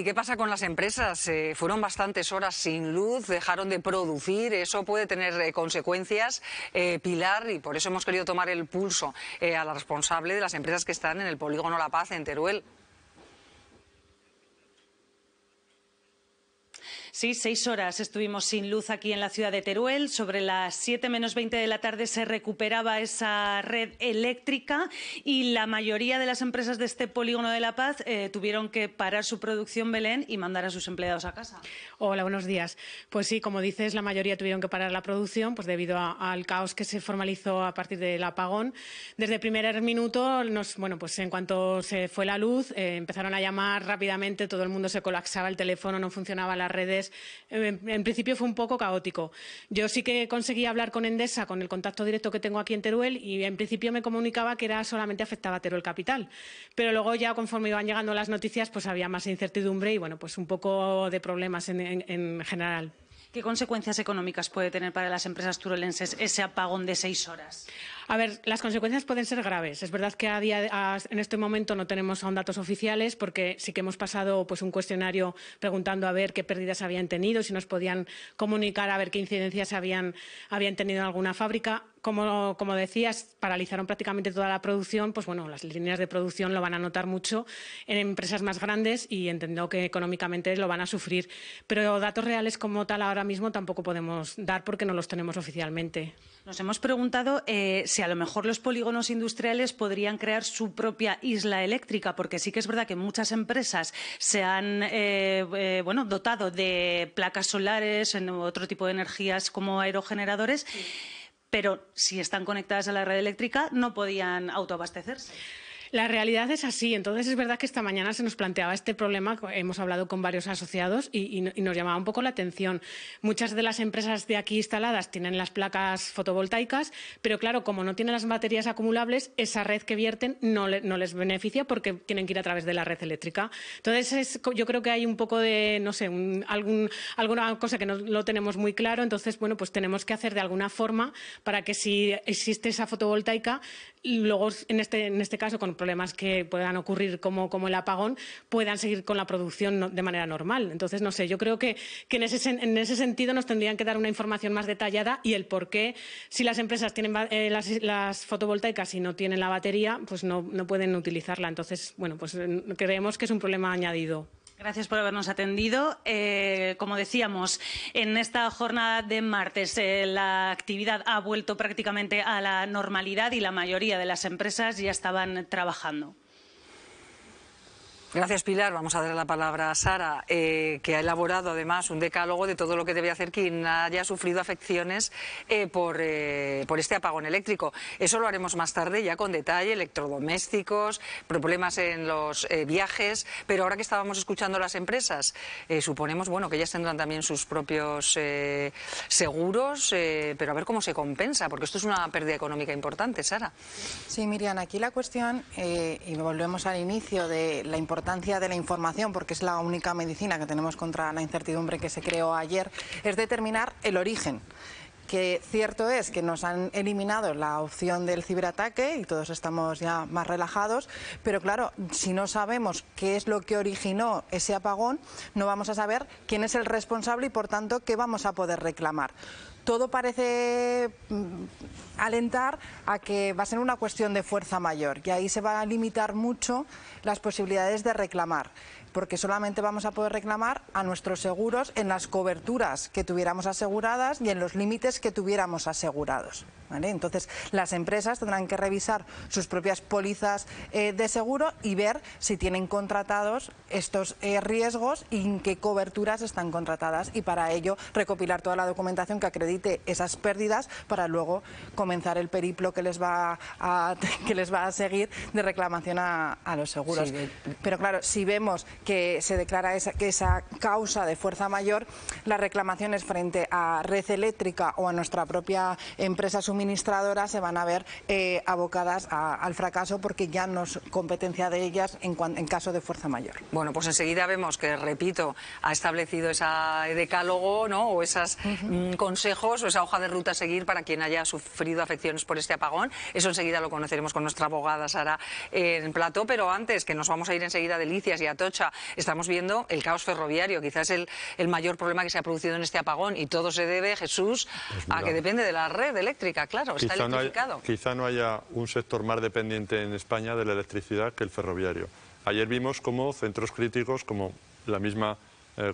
qué pasa con las empresas? Fueron bastantes horas sin luz, dejaron de producir, eso puede tener consecuencias, Pilar, y por eso hemos querido tomar el pulso a la responsable de las empresas que están en el polígono La Paz, en Teruel. Sí, 6 horas estuvimos sin luz aquí en la ciudad de Teruel. Sobre las 7 menos 20 de la tarde se recuperaba esa red eléctrica y la mayoría de las empresas de este polígono de La Paz tuvieron que parar su producción, Belén, y mandar a sus empleados a casa. Hola, buenos días. Pues sí, como dices, la mayoría tuvieron que parar la producción pues debido al caos que se formalizó a partir del apagón. Desde el primer minuto, pues en cuanto se fue la luz, empezaron a llamar rápidamente, todo el mundo se colapsaba, el teléfono no funcionaba, las redes. En principio fue un poco caótico. Yo sí que conseguí hablar con Endesa, con el contacto directo que tengo aquí en Teruel, y en principio me comunicaba que solamente afectaba a Teruel Capital. Pero luego ya conforme iban llegando las noticias, pues había más incertidumbre y pues un poco de problemas en general. ¿Qué consecuencias económicas puede tener para las empresas turolenses ese apagón de 6 horas? A ver, las consecuencias pueden ser graves. Es verdad que en este momento no tenemos aún datos oficiales porque sí que hemos pasado pues un cuestionario preguntando a ver qué pérdidas habían tenido, si nos podían comunicar a ver qué incidencias habían tenido en alguna fábrica. Como decías, paralizaron prácticamente toda la producción, pues bueno, las líneas de producción lo van a notar mucho en empresas más grandes y entiendo que económicamente lo van a sufrir. Pero datos reales como tal ahora mismo tampoco podemos dar porque no los tenemos oficialmente. Nos hemos preguntado si a lo mejor los polígonos industriales podrían crear su propia isla eléctrica, porque sí que es verdad que muchas empresas se han dotado de placas solares, en otro tipo de energías como aerogeneradores. Sí. Pero si están conectadas a la red eléctrica no podían autoabastecerse. La realidad es así. Entonces es verdad que esta mañana se nos planteaba este problema. Hemos hablado con varios asociados y nos llamaba un poco la atención. Muchas de las empresas de aquí instaladas tienen las placas fotovoltaicas, pero claro, como no tienen las baterías acumulables, esa red que vierten no les beneficia porque tienen que ir a través de la red eléctrica. Entonces yo creo que hay un poco de, no sé, alguna cosa que no lo tenemos muy claro. Entonces, bueno, pues tenemos que hacer de alguna forma para que si existe esa fotovoltaica, luego en este caso con problemas que puedan ocurrir como el apagón, puedan seguir con la producción de manera normal. Entonces, no sé, yo creo que en ese sentido nos tendrían que dar una información más detallada y el por qué, si las empresas tienen las fotovoltaicas y no tienen la batería, pues no pueden utilizarla. Entonces, bueno, pues creemos que es un problema añadido. Gracias por habernos atendido. Como decíamos, en esta jornada de martes la actividad ha vuelto prácticamente a la normalidad y la mayoría de las empresas ya estaban trabajando. Gracias, Pilar. Vamos a dar la palabra a Sara, que ha elaborado además un decálogo de todo lo que debe hacer quien haya sufrido afecciones por este apagón eléctrico. Eso lo haremos más tarde ya con detalle, electrodomésticos, problemas en los viajes, pero ahora que estábamos escuchando a las empresas, suponemos que ellas tendrán también sus propios seguros, pero a ver cómo se compensa, porque esto es una pérdida económica importante, Sara. Sí, Miriam, aquí la cuestión, y volvemos al inicio de la importancia de la información, porque es la única medicina que tenemos contra la incertidumbre que se creó ayer, es determinar el origen. Que cierto es que nos han eliminado la opción del ciberataque y todos estamos ya más relajados, pero claro, si no sabemos qué es lo que originó ese apagón, no vamos a saber quién es el responsable y por tanto qué vamos a poder reclamar. Todo parece alentar a que va a ser una cuestión de fuerza mayor y ahí se van a limitar mucho las posibilidades de reclamar, porque solamente vamos a poder reclamar a nuestros seguros en las coberturas que tuviéramos aseguradas y en los límites que tuviéramos asegurados, ¿vale? Entonces las empresas tendrán que revisar sus propias pólizas de seguro y ver si tienen contratados estos riesgos y en qué coberturas están contratadas, y para ello recopilar toda la documentación que acredite esas pérdidas para luego comenzar el periplo que les va a seguir de reclamación a los seguros. Sí. Pero claro, si vemos que se declara esa causa de fuerza mayor, las reclamaciones frente a red eléctrica o a nuestra propia empresa suministradora suministradoras se van a ver abocadas al fracaso porque ya no es competencia de ellas en caso de fuerza mayor. Bueno, pues enseguida vemos que, repito, ha establecido ese decálogo, ¿no?, o esos consejos o esa hoja de ruta a seguir para quien haya sufrido afecciones por este apagón. Eso enseguida lo conoceremos con nuestra abogada Sara en plató, pero antes, que nos vamos a ir enseguida a Delicias y a Atocha, estamos viendo el caos ferroviario, quizás el mayor problema que se ha producido en este apagón, y todo se debe, Jesús, a que depende de la red eléctrica, claro, está electrificado. Quizá no haya un sector más dependiente en España de la electricidad que el ferroviario. Ayer vimos cómo centros críticos, como la misma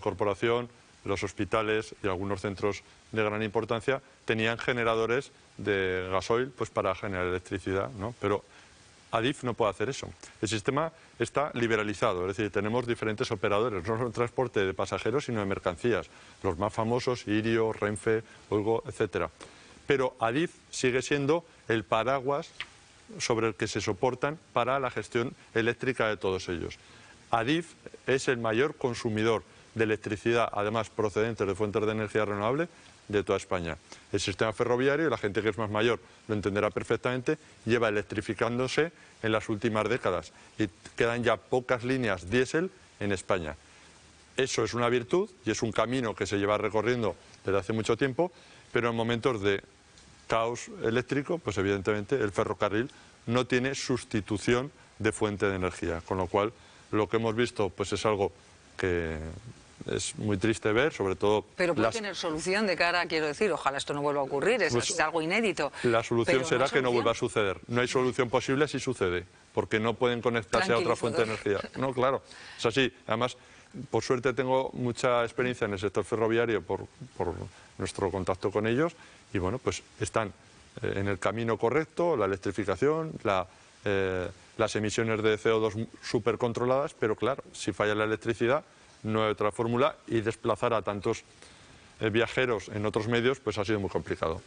corporación, los hospitales y algunos centros de gran importancia, tenían generadores de gasoil pues para generar electricidad, ¿no? Pero Adif no puede hacer eso. El sistema está liberalizado, es decir, tenemos diferentes operadores, no solo en transporte de pasajeros, sino de mercancías. Los más famosos, Irio, Renfe, Olgo, etcétera. Pero Adif sigue siendo el paraguas sobre el que se soportan para la gestión eléctrica de todos ellos. Adif es el mayor consumidor de electricidad, además procedente de fuentes de energía renovable, de toda España. El sistema ferroviario, y la gente que es más mayor lo entenderá perfectamente, lleva electrificándose en las últimas décadas y quedan ya pocas líneas diésel en España. Eso es una virtud y es un camino que se lleva recorriendo desde hace mucho tiempo, pero en momentos de caos eléctrico, pues evidentemente el ferrocarril no tiene sustitución de fuente de energía, con lo cual lo que hemos visto pues es algo que es muy triste ver, sobre todo... Pero puede tener solución de cara, quiero decir, ojalá esto no vuelva a ocurrir, es algo inédito. La solución será que no vuelva a suceder. No hay solución posible si sucede, porque no pueden conectarse a otra fuente de energía. No, claro, es así. Además, por suerte tengo mucha experiencia en el sector ferroviario por nuestro contacto con ellos y bueno, pues están en el camino correcto, la electrificación, las emisiones de CO2 súper controladas, pero claro, si falla la electricidad no hay otra fórmula y desplazar a tantos viajeros en otros medios pues ha sido muy complicado.